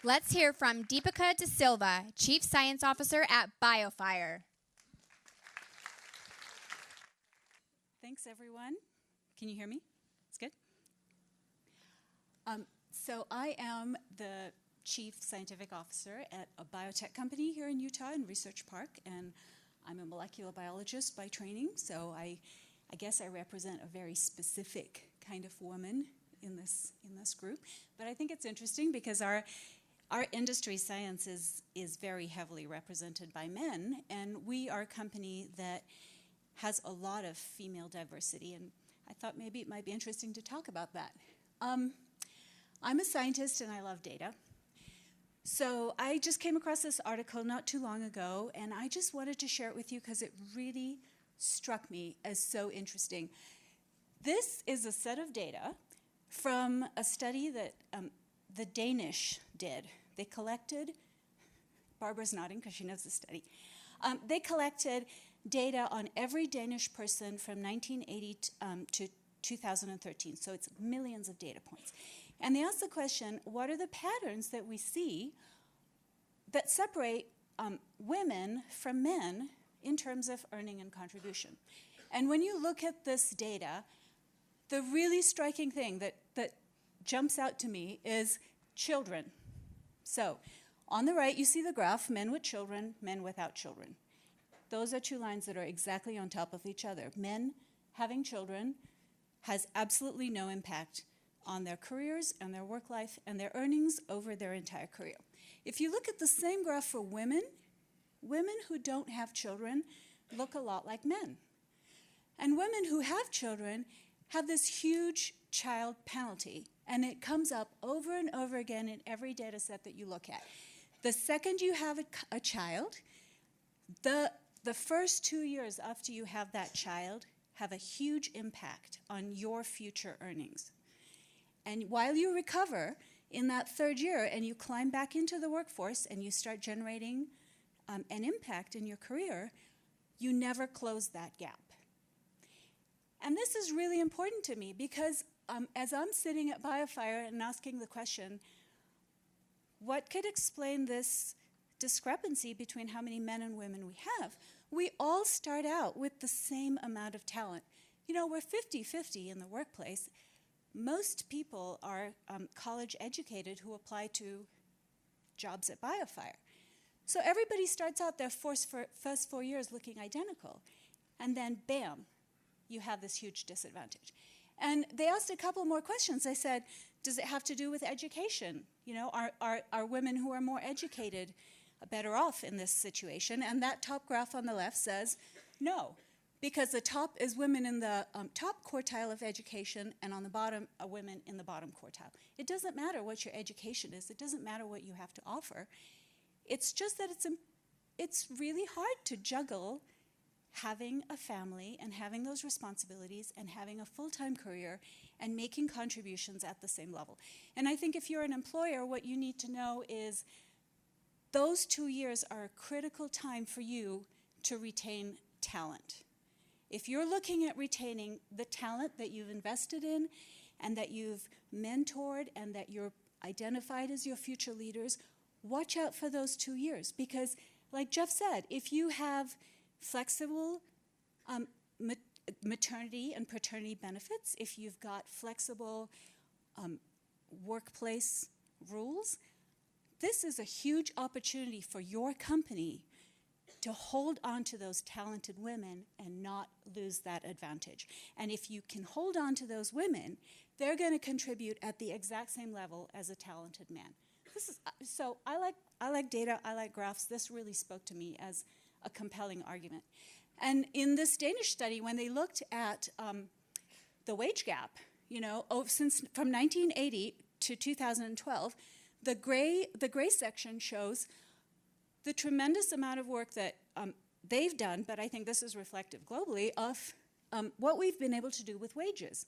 Let's hear from Deepika de Silva, Chief Science Officer at BioFire. Thanks, everyone. Can you hear me? It's good? So I am the Chief Scientific Officer at a biotech company here in Utah in Research Park, and I'm a molecular biologist by training, so I guess I represent a very specific kind of woman in this group. But I think it's interesting because our industry science is very heavily represented by men, and we are a company that has a lot of female diversity, and I thought maybe it might be interesting to talk about that. I'm a scientist and I love data. So I just came across this article not too long ago, and I just wanted to share it with you because it really struck me as so interesting. This is a set of data from a study that the Danish did. They collected, Barbara's nodding because she knows the study. They collected data on every Danish person from 1980 to 2013, so it's millions of data points. And they asked the question, what are the patterns that we see that separate women from men in terms of earning and contribution? And when you look at this data, the really striking thing that jumps out to me is children. So on the right, you see the graph, men with children, men without children. Those are two lines that are exactly on top of each other. Men having children has absolutely no impact on their careers and their work life and their earnings over their entire career. If you look at the same graph for women, women who don't have children look a lot like men. And women who have children have this huge child penalty, and it comes up over and over again in every data set that you look at. The second you have a child, the first 2 years after you have that child have a huge impact on your future earnings. And while you recover in that third year and you climb back into the workforce and you start generating an impact in your career, you never close that gap. And this is really important to me because as I'm sitting at BioFire and asking the question, what could explain this discrepancy between how many men and women we have? We all start out with the same amount of talent. You know, we're 50-50 in the workplace. Most people are college educated who apply to jobs at BioFire. So everybody starts out their first 4 years looking identical. And then, bam, you have this huge disadvantage. And they asked a couple more questions. I said, does it have to do with education? You know, are women who are more educated better off in this situation? And that top graph on the left says no. Because the top is women in the top quartile of education, and on the bottom are women in the bottom quartile. It doesn't matter what your education is. It doesn't matter what you have to offer. It's just that it's really hard to juggle having a family and having those responsibilities and having a full-time career and making contributions at the same level. And I think if you're an employer, what you need to know is those 2 years are a critical time for you to retain talent. If you're looking at retaining the talent that you've invested in and that you've mentored and that you're identified as your future leaders, watch out for those 2 years. Because, like Jeff said, if you have flexible maternity and paternity benefits, if you've got flexible workplace rules, this is a huge opportunity for your company to hold on to those talented women and not lose that advantage. And if you can hold on to those women, they're going to contribute at the exact same level as a talented man. So I like data, I like graphs. This really spoke to me as a compelling argument. And in this Danish study, when they looked at the wage gap, you know, from 1980 to 2012, the gray section shows the tremendous amount of work that they've done, but I think this is reflective globally of what we've been able to do with wages.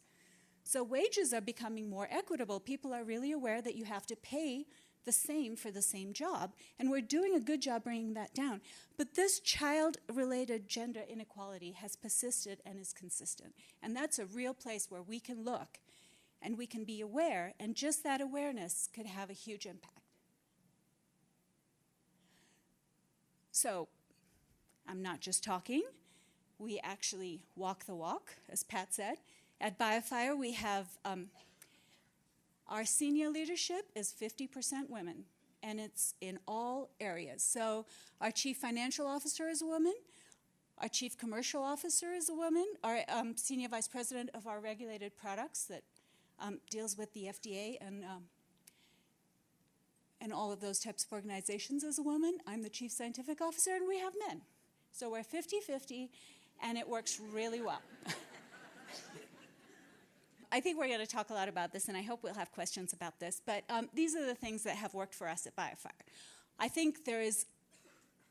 So wages are becoming more equitable. People are really aware that you have to pay the same for the same job, and we're doing a good job bringing that down. But this child-related gender inequality has persisted and is consistent, and that's a real place where we can look and we can be aware, and just that awareness could have a huge impact. So I'm not just talking. We actually walk the walk, as Pat said. At BioFire, we have our senior leadership is 50% women, and it's in all areas. So our chief financial officer is a woman. Our chief commercial officer is a woman. Our senior vice president of our regulated products that deals with the FDA and all of those types of organizations is a woman. I'm the chief scientific officer, and we have men. So we're 50-50, and it works really well. I think we're going to talk a lot about this, and I hope we'll have questions about this, but these are the things that have worked for us at BioFire. I think there is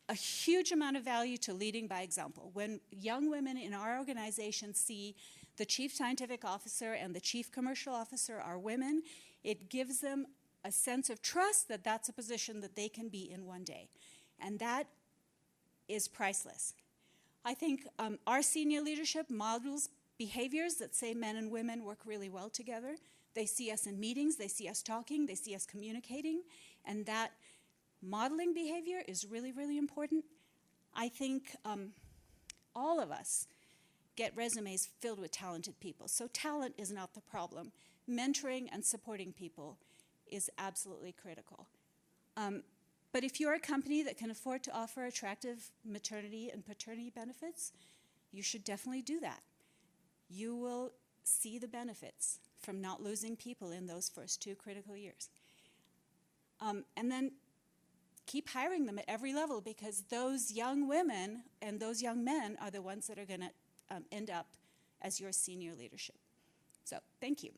a huge amount of value to leading by example. When young women in our organization see the chief scientific officer and the chief commercial officer are women, it gives them a sense of trust that that's a position that they can be in one day. And that is priceless. I think our senior leadership models behaviors that say men and women work really well together. They see us in meetings, they see us talking, they see us communicating, and that modeling behavior is really, really important. I think all of us get resumes filled with talented people, so talent is not the problem. Mentoring and supporting people is absolutely critical. But if you're a company that can afford to offer attractive maternity and paternity benefits, you should definitely do that. You will see the benefits from not losing people in those first 2 critical years. And then keep hiring them at every level, because those young women and those young men are the ones that are going to end up as your senior leadership. So thank you.